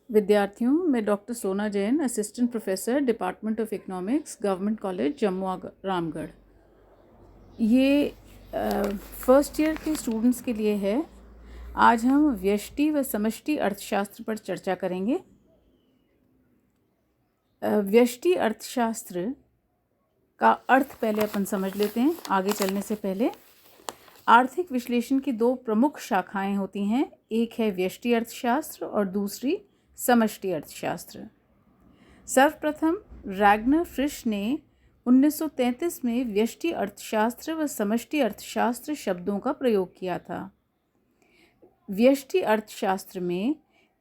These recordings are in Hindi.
विद्यार्थियों, मैं डॉक्टर सोना Jain, assistant professor, department of economics, government college Jammu Ramgarh. ये फर्स्ट ईयर के स्टूडेंट्स के लिए है। आज हम व्यष्टि व समष्टि अर्थशास्त्र पर चर्चा करेंगे। व्यष्टि अर्थशास्त्र का अर्थ पहले अपन समझ लेते हैं आगे चलने से पहले। आर्थिक विश्लेषण की दो प्रमुख शाखाएं होती हैं, एक है व्यष्टि अर्थशास्त्र और दूसरी समष्टि अर्थशास्त्र। सर्वप्रथम रैग्नर फ्रिश ने 1933 में व्यष्टि अर्थशास्त्र व समष्टि अर्थशास्त्र शब्दों का प्रयोग किया था। व्यष्टि अर्थशास्त्र में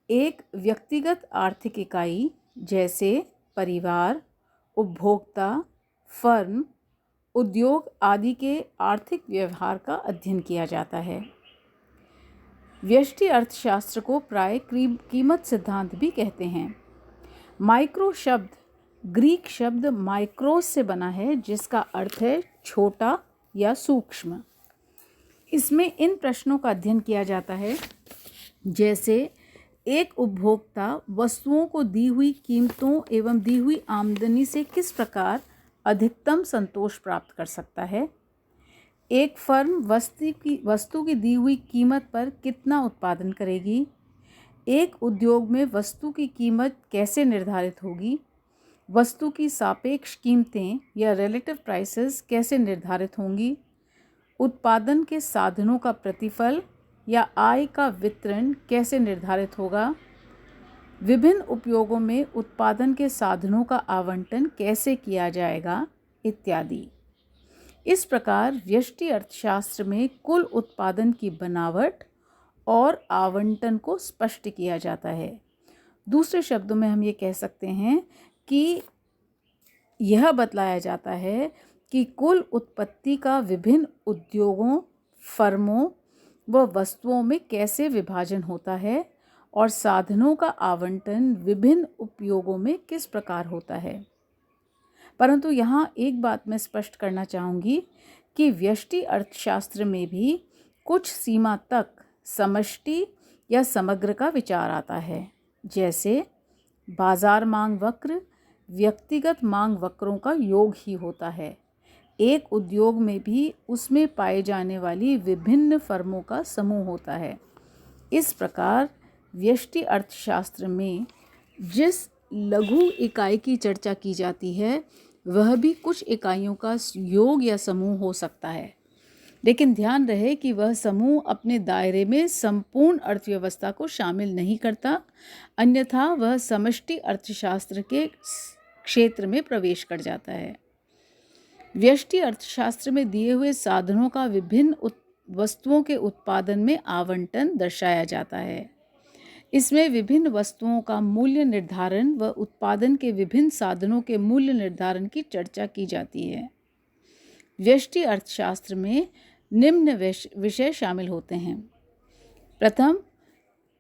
एक व्यक्तिगत आर्थिक इकाई जैसे परिवार, उपभोक्ता, फर्म, उद्योग आदि के आर्थिक व्यवहार का अध्ययन किया जाता है। व्यष्टि अर्थशास्त्र को प्राय कीमत सिद्धांत भी कहते हैं। माइक्रो शब्द ग्रीक शब्द माइक्रोस से बना है, जिसका अर्थ है छोटा या सूक्ष्म। इसमें इन प्रश्नों का अध्ययन किया जाता है जैसे एक उपभोक्ता वस्तुओं को दी हुई कीमतों एवं दी हुई आमदनी से किस प्रकार अधिकतम संतोष प्राप्त कर सकता है। एक फर्म वस्तु की दी हुई कीमत पर कितना उत्पादन करेगी। एक उद्योग में वस्तु की कीमत कैसे निर्धारित होगी। वस्तु की सापेक्ष कीमतें या रिलेटिव प्राइसेस कैसे निर्धारित होंगी। उत्पादन के साधनों का प्रतिफल या आय का वितरण कैसे निर्धारित होगा। विभिन्न उपयोगों में उत्पादन के साधनों का आवंटन कैसे किया जाएगा, इत्यादि। इस प्रकार व्यष्टि अर्थशास्त्र में कुल उत्पादन की बनावट और आवंटन को स्पष्ट किया जाता है। दूसरे शब्दों में हम ये कह सकते हैं कि यह बतलाया जाता है कि कुल उत्पत्ति का विभिन्न उद्योगों, फर्मों व वस्तुओं में कैसे विभाजन होता है और साधनों का आवंटन विभिन्न उपयोगों में किस प्रकार होता है। परंतु यहाँ एक बात मैं स्पष्ट करना चाहूँगी कि व्यष्टि अर्थशास्त्र में भी कुछ सीमा तक समष्टि या समग्र का विचार आता है। जैसे बाजार मांग वक्र व्यक्तिगत मांग वक्रों का योग ही होता है। एक उद्योग में भी उसमें पाए जाने वाली विभिन्न फर्मों का समूह होता है। इस प्रकार व्यष्टि अर्थशास्त्र में जिस लघु इकाई की चर्चा की जाती है वह भी कुछ इकाइयों का योग या समूह हो सकता है, लेकिन ध्यान रहे कि वह समूह अपने दायरे में संपूर्ण अर्थव्यवस्था को शामिल नहीं करता, अन्यथा वह समष्टि अर्थशास्त्र के क्षेत्र में प्रवेश कर जाता है। व्यष्टि अर्थशास्त्र में दिए हुए साधनों का विभिन्न वस्तुओं के उत्पादन में आवंटन दर्शाया जाता है। इसमें विभिन्न वस्तुओं का मूल्य निर्धारण व उत्पादन के विभिन्न साधनों के मूल्य निर्धारण की चर्चा की जाती है। व्यष्टि अर्थशास्त्र में निम्न विषय शामिल होते हैं। प्रथम,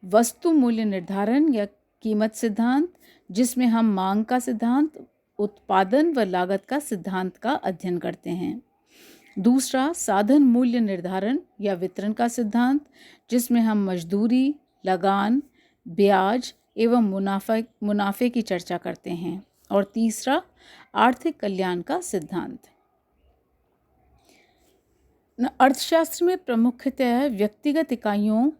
वस्तु मूल्य निर्धारण या कीमत सिद्धांत, जिसमें हम मांग का सिद्धांत, उत्पादन व लागत का सिद्धांत का अध्ययन करते हैं। दूसरा, साधन मूल्य निर्धारण या वितरण का सिद्धांत, जिसमें हम मजदूरी, लगान, ब्याज एवं मुनाफे की चर्चा करते हैं। और तीसरा, आर्थिक कल्याण का सिद्धांत। अर्थशास्त्र में प्रमुखतः व्यक्तिगत इकाइयों,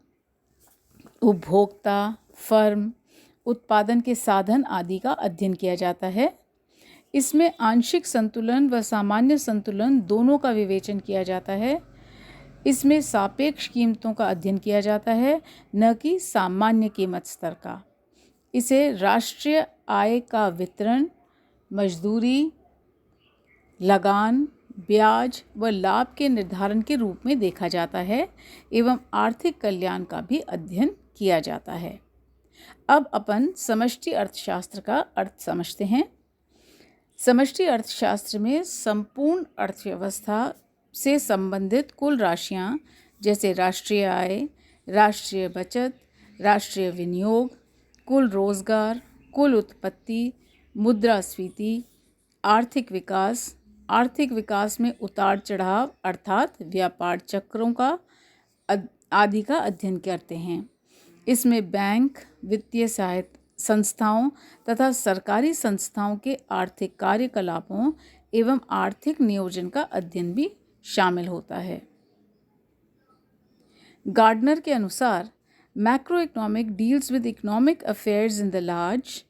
उपभोक्ता, फर्म, उत्पादन के साधन आदि का अध्ययन किया जाता है। इसमें आंशिक संतुलन व सामान्य संतुलन दोनों का विवेचन किया जाता है। इसमें सापेक्ष कीमतों का अध्ययन किया जाता है, न कि सामान्य कीमत स्तर का। इसे राष्ट्रीय आय का वितरण, मजदूरी, लगान, ब्याज व लाभ के निर्धारण के रूप में देखा जाता है एवं आर्थिक कल्याण का भी अध्ययन किया जाता है। अब अपन समष्टि अर्थशास्त्र का अर्थ समझते हैं। समष्टि अर्थशास्त्र में संपूर्ण अर्थव्यवस्था से संबंधित कुल राशियां जैसे राष्ट्रीय आय, राष्ट्रीय बचत, राष्ट्रीय विनियोग, कुल रोजगार, कुल उत्पत्ति, मुद्रास्फीति, आर्थिक विकास में उतार चढ़ाव अर्थात व्यापार चक्रों का आदि का अध्ययन करते हैं। इसमें बैंक, वित्तीय संस्थाओं तथा सरकारी संस्थाओं के आर्थिक कार्यकलापों एवं आर्थिक नियोजन का अध्ययन भी शामिल होता है। गार्डनर के अनुसार macro economic deals with economic affairs in the large.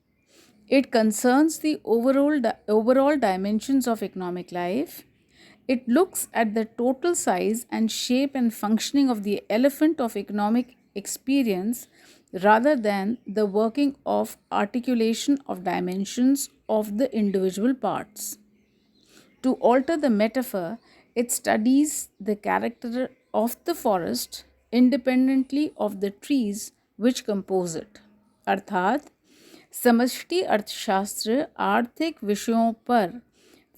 It concerns the overall dimensions of economic life. It looks at the total size and shape and functioning of the elephant of economic experience rather than the working of articulation of dimensions of the individual parts. To alter the metaphor, it studies the character of the forest independently of the trees which compose it. अर्थात समष्टि अर्थशास्त्र आर्थिक विषयों पर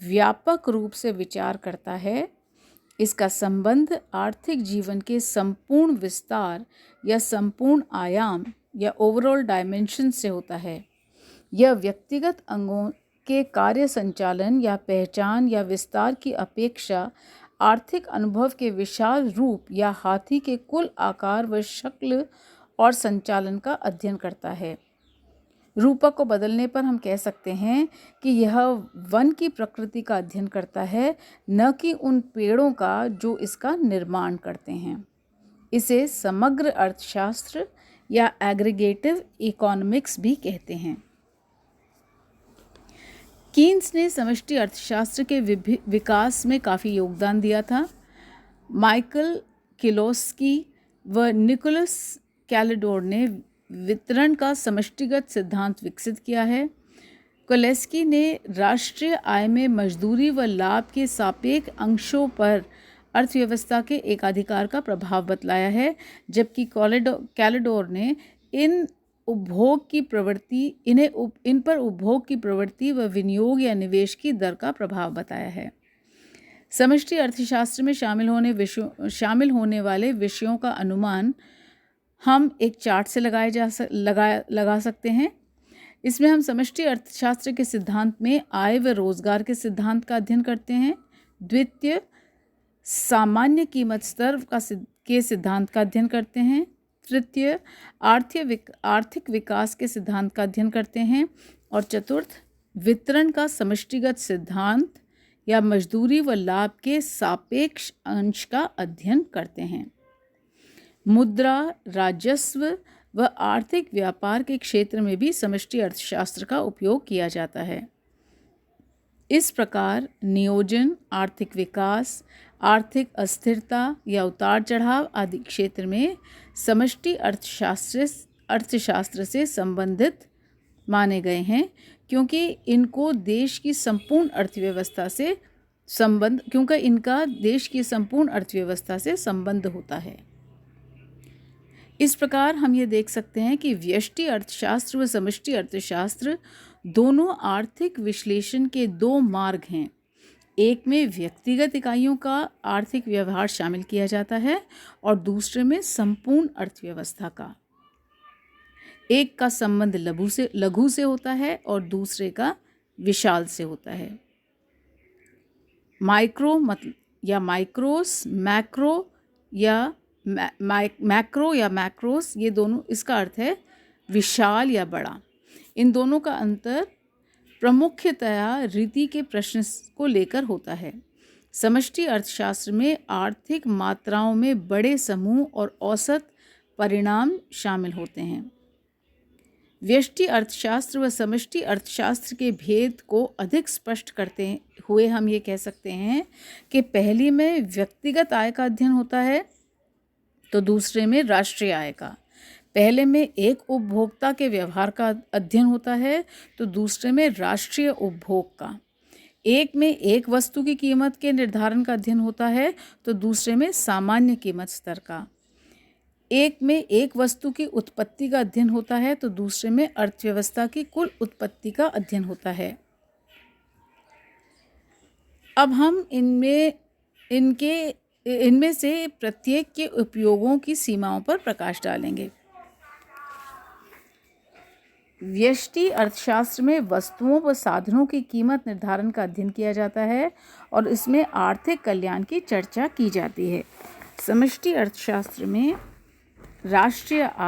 व्यापक रूप से विचार करता है। इसका संबंध आर्थिक जीवन के संपूर्ण विस्तार या संपूर्ण आयाम या ओवरऑल डायमेंशन से होता है। यह व्यक्तिगत अंगों के कार्य संचालन या पहचान या विस्तार की अपेक्षा आर्थिक अनुभव के विशाल रूप या हाथी के कुल आकार व शक्ल और संचालन का अध्ययन करता है। रूपक को बदलने पर हम कह सकते हैं कि यह वन की प्रकृति का अध्ययन करता है, न कि उन पेड़ों का जो इसका निर्माण करते हैं। इसे समग्र अर्थशास्त्र या एग्रीगेटिव इकोनॉमिक्स भी कहते हैं। कीन्स ने समष्टि अर्थशास्त्र के विकास में काफ़ी योगदान दिया था। माइकल किलोस्की व निकोलस कैलेडोर ने वितरण का समष्टिगत सिद्धांत विकसित किया है। कोलेस्की ने राष्ट्रीय आय में मजदूरी व लाभ के सापेक्ष अंशों पर अर्थव्यवस्था के एकाधिकार का प्रभाव बतलाया है, जबकि कैलेडोर ने इन पर उपभोग की प्रवृत्ति व विनियोग या निवेश की दर का प्रभाव बताया है। समष्टि अर्थशास्त्र में शामिल होने वाले विषयों का अनुमान हम एक चार्ट से लगा सकते हैं। इसमें हम समष्टि अर्थशास्त्र के सिद्धांत में आय व रोजगार के सिद्धांत का अध्ययन करते हैं। द्वितीय, सामान्य कीमत स्तर के सिद्धांत का अध्ययन करते हैं। तृतीय, आर्थिक विकास के सिद्धांत का अध्ययन करते हैं। और चतुर्थ, वितरण का समष्टिगत सिद्धांत या मजदूरी व लाभ के सापेक्ष अंश का अध्ययन करते हैं। मुद्रा, राजस्व व आर्थिक व्यापार के क्षेत्र में भी समष्टि अर्थशास्त्र का उपयोग किया जाता है। इस प्रकार नियोजन, आर्थिक विकास, आर्थिक अस्थिरता या उतार चढ़ाव आदि क्षेत्र में समष्टि अर्थशास्त्र से संबंधित माने गए हैं, क्योंकि इनका देश की संपूर्ण अर्थव्यवस्था से संबंध होता है। इस प्रकार हम ये देख सकते हैं कि व्यष्टि अर्थशास्त्र व समष्टि अर्थशास्त्र दोनों आर्थिक विश्लेषण के दो मार्ग हैं। एक में व्यक्तिगत इकाइयों का आर्थिक व्यवहार शामिल किया जाता है और दूसरे में संपूर्ण अर्थव्यवस्था का। एक का संबंध लघु से होता है और दूसरे का विशाल से होता है। मैक्रो या मैक्रोस, ये दोनों, इसका अर्थ है विशाल या बड़ा। इन दोनों का अंतर प्रमुखतया रीति के प्रश्न को लेकर होता है। समष्टि अर्थशास्त्र में आर्थिक मात्राओं में बड़े समूह और औसत परिणाम शामिल होते हैं। व्यष्टि अर्थशास्त्र व समष्टि अर्थशास्त्र के भेद को अधिक स्पष्ट करते हुए हम ये कह सकते हैं कि पहली में व्यक्तिगत आय का अध्ययन होता है तो दूसरे में राष्ट्रीय आय का। पहले में एक उपभोक्ता के व्यवहार का अध्ययन होता है तो दूसरे में राष्ट्रीय उपभोग का। एक में एक वस्तु की कीमत के निर्धारण का अध्ययन होता है तो दूसरे में सामान्य कीमत स्तर का। एक में एक वस्तु की उत्पत्ति का अध्ययन होता है तो दूसरे में अर्थव्यवस्था की कुल उत्पत्ति का अध्ययन होता है। अब हम इनमें से प्रत्येक के उपयोगों की सीमाओं पर प्रकाश डालेंगे। व्यष्टि अर्थशास्त्र में वस्तुओं व साधनों की कीमत निर्धारण का अध्ययन किया जाता है और इसमें आर्थिक कल्याण की चर्चा की जाती है। समष्टि अर्थशास्त्र में राष्ट्रीय आय